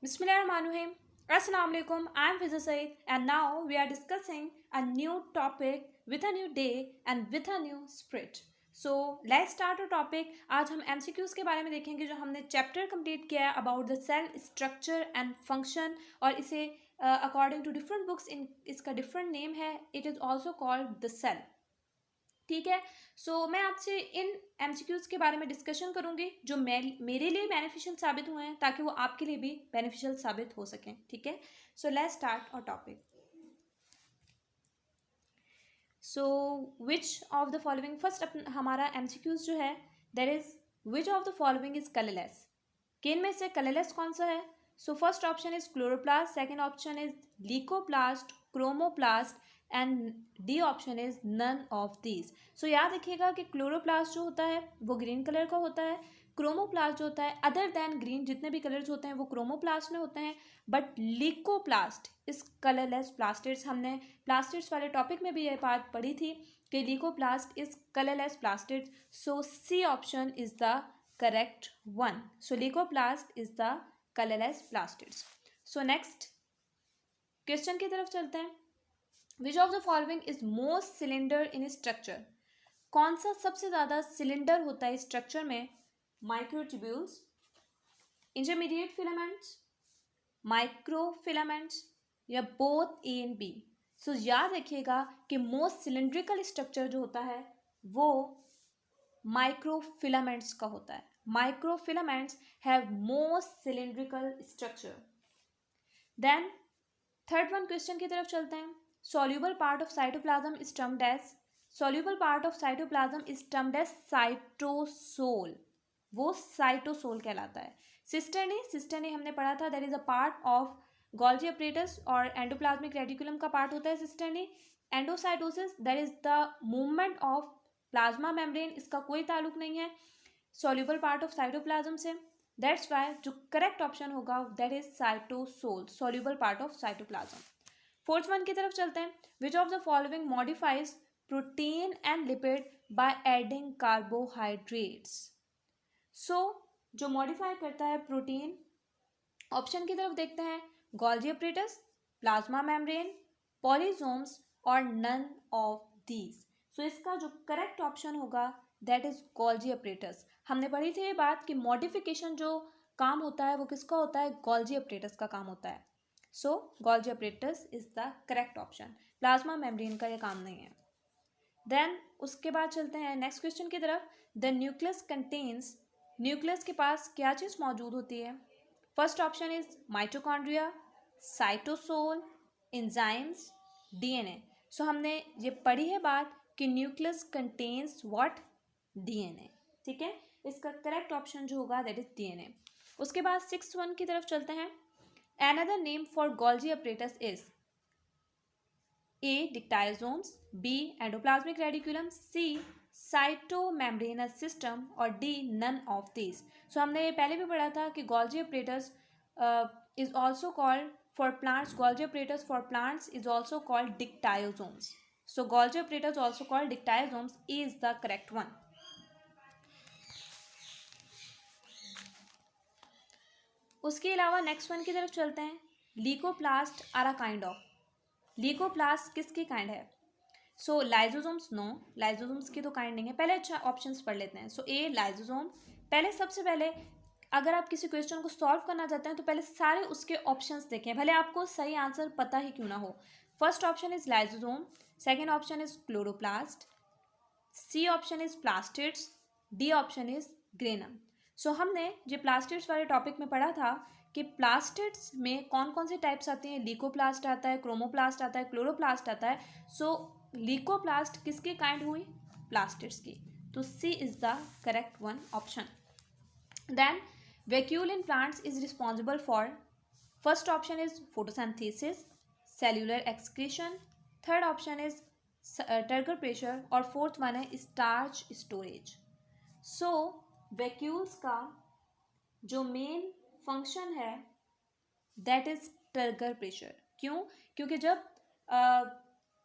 Bismillahirrahmanirrahim. Assalamu alaikum. I am Fiza Said and now we are discussing a new topic with a new day and with a new spirit. So let's start our topic. आज हम MCQs के बारे में देखेंगे जो हमने chapter complete किया है about the cell structure and function और इसे अकॉर्डिंग टू डिफरेंट बुक्स इसका डिफरेंट नेम है. It is also called the cell. ठीक है. सो मैं आपसे इन MCQs के बारे में डिस्कशन करूंगी जो मेरे लिए बेनिफिशियल साबित हुए हैं ताकि वो आपके लिए भी बेनिफिशियल साबित हो सकें. ठीक है. So let's start our topic. So which of the following first हमारा MCQs जो है that is which of the following is colourless. कि इनमें से कलरलेस कौन सा है. So first option is chloroplast, second option is leucoplast, chromoplast and D option is none of these. So याद रखिएगा कि क्लोरोप्लास्ट जो होता है वो ग्रीन कलर का होता है. क्रोमोप्लास्ट जो होता है अदर दैन ग्रीन जितने भी कलर्स होते हैं वो क्रोमोप्लास्ट में होते हैं. But leucoplast is colourless plastids. हमने प्लास्टिड्स वाले टॉपिक में भी ये बात पढ़ी थी कि leucoplast is colourless plastids. So C option is the correct one. So leucoplast is the colourless plastids. So next question की तरफ चलते हैं. Which of the following is most slender in structure. कौन सा सबसे ज़्यादा सिलेंडर होता है स्ट्रक्चर में. माइक्रोट्यूब्यूल्स, इंटरमीडिएट फिलामेंट्स, माइक्रोफिलामेंट्स या बोथ ए एंड बी. सो याद रखिएगा कि मोस्ट सिलेंड्रिकल स्ट्रक्चर जो होता है वो माइक्रोफिलामेंट्स का होता है. Microfilaments have most cylindrical structure. Then third one question की तरफ चलते हैं. Soluble part of cytoplasm is termed as cytosol. वो साइटोसोल कहलाता है. सिस्टर्नी हमने पढ़ा था that is a part of Golgi apparatus और एंडोप्लाज्मिक रेटिकुलम का पार्ट होता है cisternae. Endocytosis that is the movement of plasma membrane. इसका कोई ताल्लुक नहीं है सॉल्यूबल पार्ट ऑफ साइटोप्लाज्म से. दैट्स वाई जो करेक्ट ऑप्शन होगा that is cytosol, soluble part of cytoplasm. Fourth one की तरफ चलते हैं. Which of the following modifies protein and lipid by adding carbohydrates. So जो मॉडिफाई करता है प्रोटीन, ऑप्शन की तरफ देखते हैं. गोल्जी अपरेटस, प्लाज्मा मेम्ब्रेन, पॉलीसोम्स और नन ऑफ दीज. सो इसका जो करेक्ट ऑप्शन होगा दैट इज गोल्जी अपरेटस. हमने पढ़ी थी ये बात कि मॉडिफिकेशन जो काम होता है वो किसका होता है, गोल्जी अपरेटस का काम होता है. So Golgi apparatus is the correct option. Plasma membrane का ये काम नहीं है. देन उसके बाद चलते हैं नेक्स्ट क्वेश्चन की तरफ. The nucleus contains. न्यूक्लियस के पास क्या चीज़ मौजूद होती है. First option is mitochondria, cytosol, enzymes, DNA. So हमने ये पढ़ी है बात कि न्यूक्लियस कंटेन्स व्हाट, डीएनए. ठीक है. इसका करेक्ट ऑप्शन जो होगा दैट इज डीएनए. उसके बाद सिक्स्थ वन की तरफ चलते हैं. Another name for Golgi apparatus is A. Dictyosomes, B. Endoplasmic reticulum, C. Cytomembranous system और D. None of these. So हमने ये पहले भी पढ़ा था कि Golgi apparatus is also called for plants. Golgi apparatus for plants is also called dictyosomes. So Golgi apparatus also called dictyosomes is the correct one. उसके अलावा नेक्स्ट वन की तरफ चलते हैं. लीकोप्लास्ट आर अ काइंड ऑफ. लीकोप्लास्ट किसकी kind है. सो lysosomes no, lysosomes की तो काइंड नहीं है. पहले अच्छा ऑप्शंस पढ़ लेते हैं. सो ए लाइजोसोम. पहले सबसे पहले अगर आप किसी क्वेश्चन को सॉल्व करना चाहते हैं तो पहले सारे उसके ऑप्शंस देखें भले आपको सही आंसर पता ही क्यों ना हो. First option is lysosome, second option is chloroplast, C option is plastids, D option is granum. So हमने जो प्लास्टिड्स वाले टॉपिक में पढ़ा था कि प्लास्टिड्स में कौन कौन से टाइप्स आते हैं. लीकोप्लास्ट आता है, क्रोमोप्लास्ट आता है, क्लोरोप्लास्ट आता है. सो लीकोप्लास्ट किसकी काइंड हुई, प्लास्टिड्स की. तो C is the correct one option. Then vacuole in plants is responsible for. First option is photosynthesis, cellular excretion, third option is turgor pressure और फोर्थ वन है स्टार्च स्टोरेज. सो वैक्यूल्स का जो main function है that is turgor pressure. क्यों, क्योंकि जब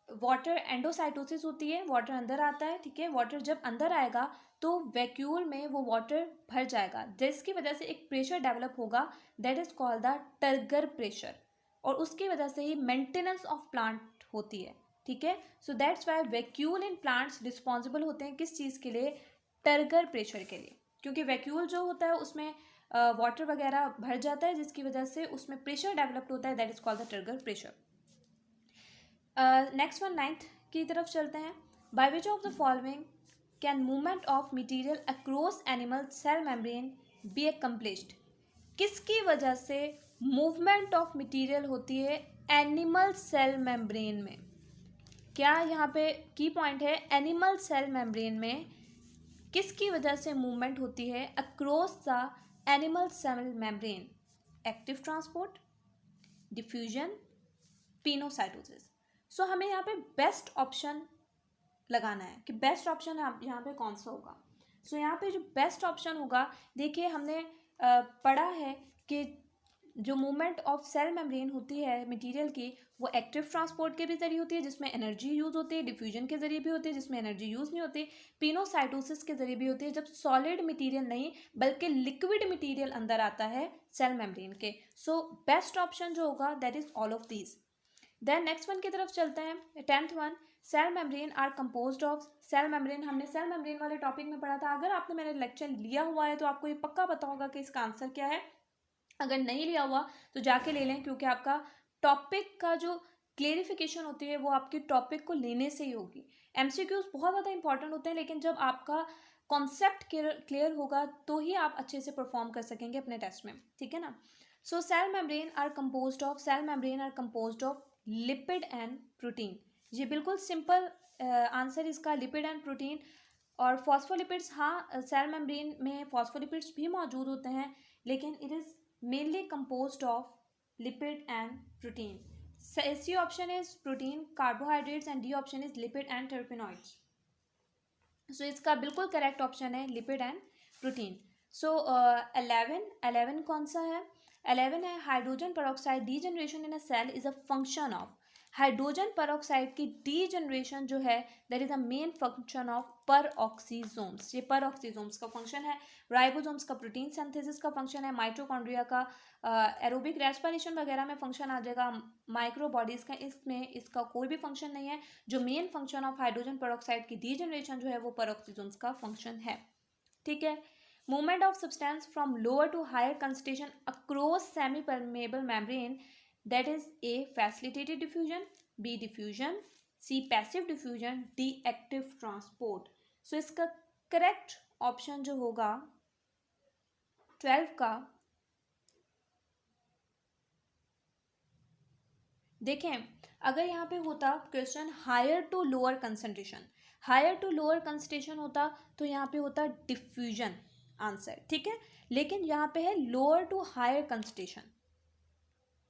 water endocytosis होती है वाटर अंदर आता है. ठीक है. वाटर जब अंदर आएगा तो वैक्यूल में वो वाटर भर जाएगा, जिसकी वजह से एक प्रेशर डेवलप होगा, that is called the turgor pressure, और उसकी वजह से ही मेंटेनेंस ऑफ प्लांट होती है। ठीक है, so that's why vacuole in plants responsible होते हैं किस चीज़ के लिए, टर्गर प्रेशर के लिए, क्योंकि वैक्यूल जो होता है उसमें वाटर वगैरह भर जाता है, जिसकी वजह से उसमें प्रेशर डेवलप्ड होता है, that is called the turgor pressure. Next one 9th की तरफ चलते हैं। By which of the following can movement of material across animal cell membrane be accomplished, किसकी वजह से मूवमेंट ऑफ मटीरियल होती है एनिमल सेल मेम्ब्रेन में। क्या यहाँ पे की पॉइंट है, एनिमल सेल मेम्ब्रेन में किसकी वजह से मूवमेंट होती है across the animal cell membrane, active transport, diffusion, pinocytosis. So हमें यहाँ पे बेस्ट ऑप्शन लगाना है कि बेस्ट ऑप्शन यहाँ पे कौन सा होगा। सो यहाँ पे जो बेस्ट ऑप्शन होगा, देखिए हमने पढ़ा है कि जो मूवमेंट ऑफ सेल मेम्ब्रेन होती है मटेरियल की, वो एक्टिव ट्रांसपोर्ट के भी जरिए होती है जिसमें एनर्जी यूज़ होती है, डिफ्यूजन के जरिए भी होती है जिसमें एनर्जी यूज़ नहीं होती, पिनोसाइटोसिस के जरिए भी होती है जब सॉलिड मटेरियल नहीं बल्कि लिक्विड मटेरियल अंदर आता है सेल मेम्ब्रेन के। सो बेस्ट ऑप्शन जो होगा that is all of these. Then next one की तरफ चलते हैं, 10th one, cell membrane are composed of, cell membrane हमने सेल मेम्ब्रेन वाले टॉपिक में पढ़ा था। अगर आपने मेरा लेक्चर लिया हुआ है तो आपको ये पक्का पता होगा कि इसका आंसर क्या है, अगर नहीं लिया हुआ तो जाके ले लें, क्योंकि आपका टॉपिक का जो क्लेरिफिकेशन होती है वो आपके टॉपिक को लेने से ही होगी। एमसीक्यूज बहुत ज़्यादा इंपॉर्टेंट होते हैं, लेकिन जब आपका कॉन्सेप्ट क्लियर होगा तो ही आप अच्छे से परफॉर्म कर सकेंगे अपने टेस्ट में। ठीक है ना। So cell membrane are composed of lipid and protein. ये बिल्कुल सिंपल आंसर इसका, लिपिड एंड प्रोटीन। और फॉस्फोलिपिड्स, हाँ सेल मेम्ब्रेन में फॉस्फोलिपिड्स भी मौजूद होते हैं, लेकिन it is mainly composed of lipid and protein. C option is protein, carbohydrates and D option is lipid and terpenoids. So इसका बिल्कुल करेक्ट ऑप्शन है लिपिड एंड प्रोटीन। सो 11 कौन सा है, 11 है hydrogen peroxide degeneration in a cell is a function of, hydrogen peroxide की degeneration जो है that is a main function of peroxisomes. ये परऑक्सीजोम्स का फंक्शन है, राइबोसोम्स का प्रोटीन सिंथेसिस का फंक्शन है, माइटोकॉन्ड्रिया का एरोबिक रेस्पिरेशन वगैरह में फंक्शन आ जाएगा, माइक्रोबॉडीज़ का इसमें इसका कोई भी फंक्शन नहीं है। जो main function of hydrogen peroxide की डी जनरेशन जो है वो परऑक्सीजोम्स का फंक्शन है। ठीक है। Movement of substance from lower to higher concentration across semi permeable membrane, that is A facilitated diffusion, B diffusion, C passive diffusion, D active transport. So इसका correct option जो होगा 12 का, देखें अगर यहाँ पे होता question higher to lower concentration, higher to lower concentration होता तो यहाँ पे होता डिफ्यूजन आंसर। ठीक है, लेकिन यहाँ पे है लोअर टू हायर कंसंट्रेशन।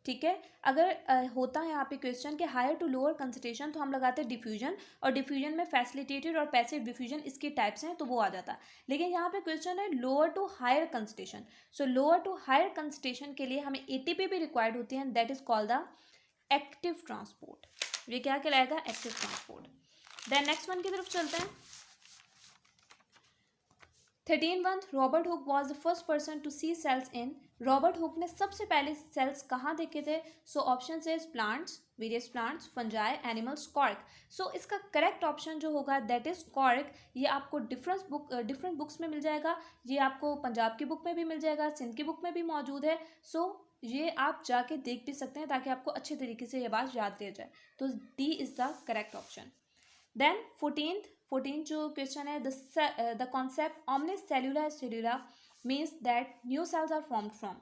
ठीक है, अगर होता है यहाँ पे क्वेश्चन के हायर टू लोअर कंसंट्रेशन तो हम लगाते हैं डिफ्यूजन, और डिफ्यूजन में फैसिलिटेटेड और पैसिव डिफ्यूजन इसके टाइप्स हैं तो वो आ जाता। लेकिन यहाँ पे क्वेश्चन है lower to higher concentration. So lower to higher concentration के लिए हमें एटीपी भी रिक्वायर्ड होती है, that is called the active transport. ये क्या कहलाएगा, active transport. Then next one की तरफ चलते हैं। 13th, Robert Hooke was the first person to see cells in, Robert Hooke ने सबसे पहले सेल्स कहाँ देखे थे। सो ऑप्शन से plants, various plants, fungi, animals, cork. So इसका करेक्ट ऑप्शन जो होगा दैट इज कॉर्क। ये आपको डिफरेंट बुक्स में मिल जाएगा, ये आपको पंजाब की बुक में भी मिल जाएगा, सिंध की बुक में भी मौजूद है। सो ये आप जाके देख भी सकते हैं ताकि आपको अच्छे तरीके से ये बात याद दिया जाए। तो D is the correct option. Then 14 जो क्वेश्चन है, the concept omnis cellula cellula means that new cells are formed from.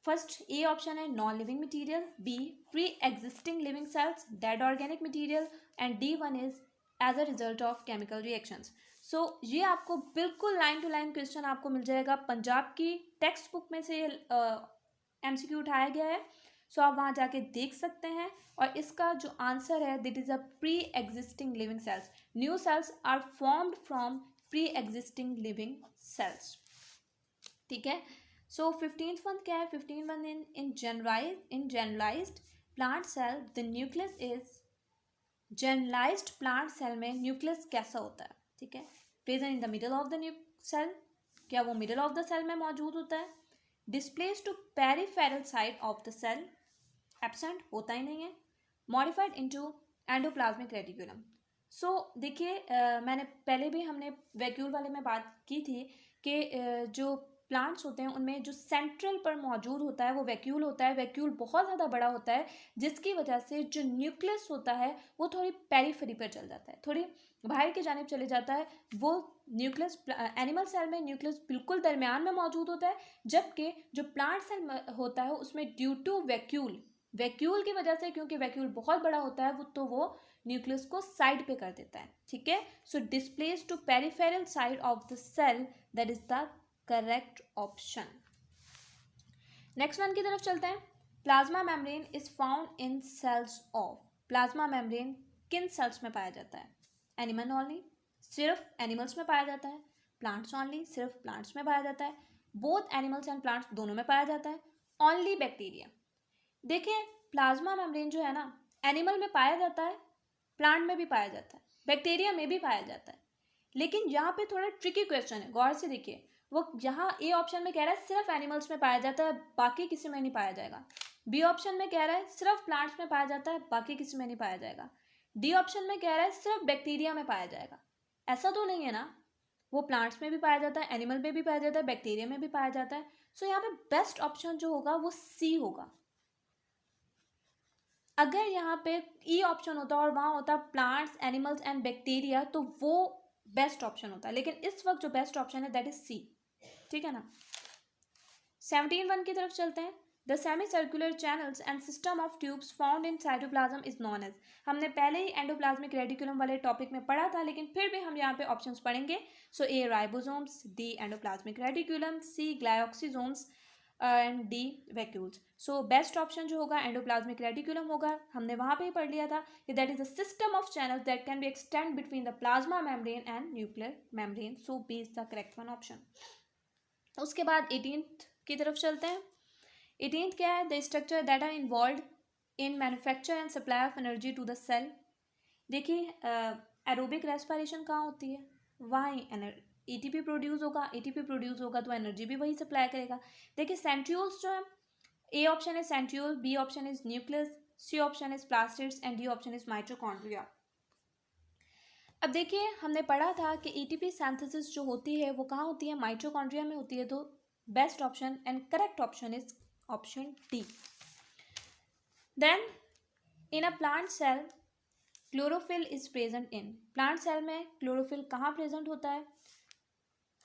First A option है non living material, B pre existing living cells, dead organic material, and D one is as a result of chemical reactions. So ये आपको बिल्कुल line to line question आपको मिल जाएगा, पंजाब की text book में से MCQ उठाया गया है। सो आप वहाँ जाके देख सकते हैं, और इसका जो आंसर है that is a pre existing living cells. New cells are formed from pre existing living cells. ठीक है। सो 15th वन क्या है, 15th one in generalised plant cell the nucleus is, generalised plant cell में nucleus कैसा होता है। ठीक है। Present in the middle of the cell, क्या वो मिडल ऑफ द सेल में मौजूद होता है। Displace to peripheral side of the cell, absent, होता ही नहीं है। Modified into endoplasmic reticulum. So देखिए मैंने पहले भी हमने वैक्यूल वाले में बात की थी कि जो प्लांट्स होते हैं उनमें जो सेंट्रल पर मौजूद होता है वो वैक्यूल होता है। वैक्यूल बहुत ज़्यादा बड़ा होता है जिसकी वजह से जो न्यूक्लियस होता है वो थोड़ी पेरिफेरी पर चल जाता है, थोड़ी बाहर की जानिब चले जाता है। वो न्यूक्लियस एनिमल सेल में न्यूक्लियस बिल्कुल दरमियान में मौजूद होता है, जबकि जो प्लांट सेल होता है उसमें ड्यू टू वैक्यूल की वजह से, क्योंकि वैक्यूल बहुत बड़ा होता है वो न्यूक्लियस को साइड पे कर देता है। ठीक है। So displace to peripheral side of the cell, that is the correct option. Next one की तरफ चलते हैं। Plasma membrane is found in cells of. Plasma membrane किन सेल्स में पाया जाता है। एनिमल ओनली, सिर्फ एनिमल्स में पाया जाता है। प्लांट्स ओनली, सिर्फ प्लांट्स में पाया जाता है। बोथ एनिमल्स एंड प्लांट्स, दोनों में पाया जाता है। Only bacteria. देखिए प्लाज्मा मेम्ब्रेन जो है ना, एनिमल में पाया जाता है, प्लांट में भी पाया जाता है, बैक्टीरिया में भी पाया जाता है। लेकिन यहाँ पे थोड़ा ट्रिकी क्वेश्चन है, गौर से देखिए। वो यहाँ ए ऑप्शन में कह रहा है सिर्फ एनिमल्स में पाया जाता है, बाकी किसी में नहीं पाया जाएगा। बी ऑप्शन में कह रहा है सिर्फ प्लांट्स में पाया जाता है, बाकी किसी में नहीं पाया जाएगा। डी ऑप्शन में कह रहा है सिर्फ बैक्टीरिया में पाया जाएगा। ऐसा तो नहीं है ना, वो प्लांट्स में भी पाया जाता है, एनिमल में भी पाया जाता है, बैक्टीरिया में भी पाया जाता है। सो यहाँ पे बेस्ट ऑप्शन जो होगा वो सी होगा। अगर यहाँ पे ई ऑप्शन होता और वहाँ होता प्लांट्स, एनिमल्स एंड बैक्टीरिया, तो वो बेस्ट ऑप्शन होता है। लेकिन इस वक्त जो बेस्ट ऑप्शन है दैट इज सी। ठीक है ना। 17(1) की तरफ चलते हैं। The semi circular channels and system of tubes found in cytoplasm is known as. हमने पहले ही एंडोप्लाज्मिक रेटिकुलम वाले टॉपिक में पढ़ा था, लेकिन फिर भी हम यहाँ पे ऑप्शंस पढ़ेंगे। So A ribosomes, D endoplasmic reticulum, C glycosomes and D vacuoles. So best option जो होगा एंडोप्लाज्मिक रेटिकुलम होगा। हमने वहाँ पे ही पढ़ लिया था कि that is a system of channels that can be extend between the plasma membrane and nuclear membrane. So B is the correct one option. उसके बाद 18th की तरफ चलते हैं। 18th क्या है, the structure that are involve in manufacture and supply of energy to the cell. देखिए aerobic respiration कहाँ होती है, वहाँ एटीपी प्रोड्यूस होगा, एटीपी प्रोड्यूस होगा तो एनर्जी भी वही सप्लाई करेगा। देखिए सेंट्रियोल्स जो है, A option is centriole, B option is nucleus, C option is plastids and D option is mitochondria. अब देखिए हमने पढ़ा था कि एटीपी सिंथेसिस जो होती है वो कहाँ होती है, माइटोकॉन्ड्रिया में होती है। तो best option and correct option is option D. Then in a plant cell chlorophyll is present in. Plant cell में क्लोरोफिल कहाँ प्रेजेंट होता है,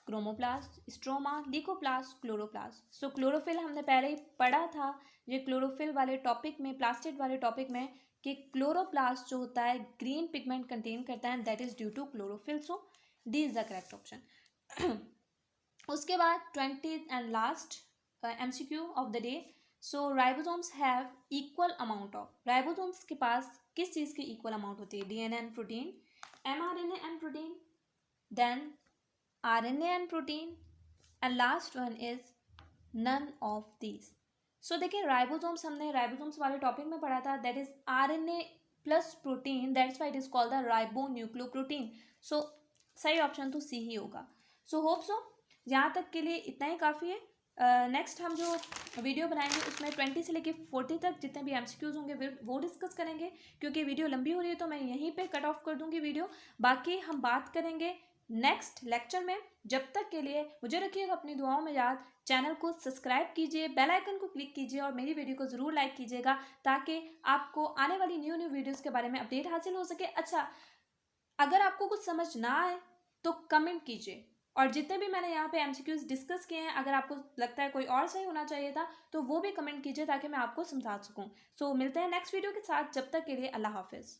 chromoplast, stroma, leucoplast, chloroplast. So chlorophyll हमने पहले ही पढ़ा था ये क्लोरोफिल वाले टॉपिक में, प्लास्टिड वाले टॉपिक में, कि क्लोरोप्लास्ट जो होता है ग्रीन पिगमेंट कंटेन करता है, that is due to chlorophyll. So D is the correct option. उसके बाद 20th and last MCQ of the day. So ribosomes have equal amount of. Ribosomes के पास किस चीज़ की इक्वल अमाउंट होती है, DNA and protein, mRNA and protein, then RNA and protein, and last one is none of these. So देखिए ribosomes हमने ribosomes वाले topic में पढ़ा था, that is RNA plus protein, that's why it is called the ribonucleoprotein. So सही option तो सी ही होगा। So hope so यहाँ तक के लिए इतना ही काफ़ी है। नेक्स्ट हम जो वीडियो बनाएंगे उसमें 20 से लेकर 40 तक जितने भी MCQs होंगे वो डिस्कस करेंगे, क्योंकि वीडियो लंबी हो रही है तो मैं यहीं पे कट ऑफ कर दूंगी वीडियो। बाकी हम बात करेंगे नेक्स्ट लेक्चर में। जब तक के लिए मुझे रखिएगा अपनी दुआओं में याद। चैनल को सब्सक्राइब कीजिए, बेल आइकन को क्लिक कीजिए और मेरी वीडियो को ज़रूर लाइक कीजिएगा ताकि आपको आने वाली न्यू वीडियोस के बारे में अपडेट हासिल हो सके। अच्छा, अगर आपको कुछ समझ ना आए तो कमेंट कीजिए, और जितने भी मैंने यहाँ पे MCQs डिस्कस किए हैं अगर आपको लगता है कोई और सही होना चाहिए था तो वो भी कमेंट कीजिए ताकि मैं आपको समझा सकूँ। सो मिलते हैं नेक्स्ट वीडियो के साथ, जब तक के लिए अल्लाह हाफिज़।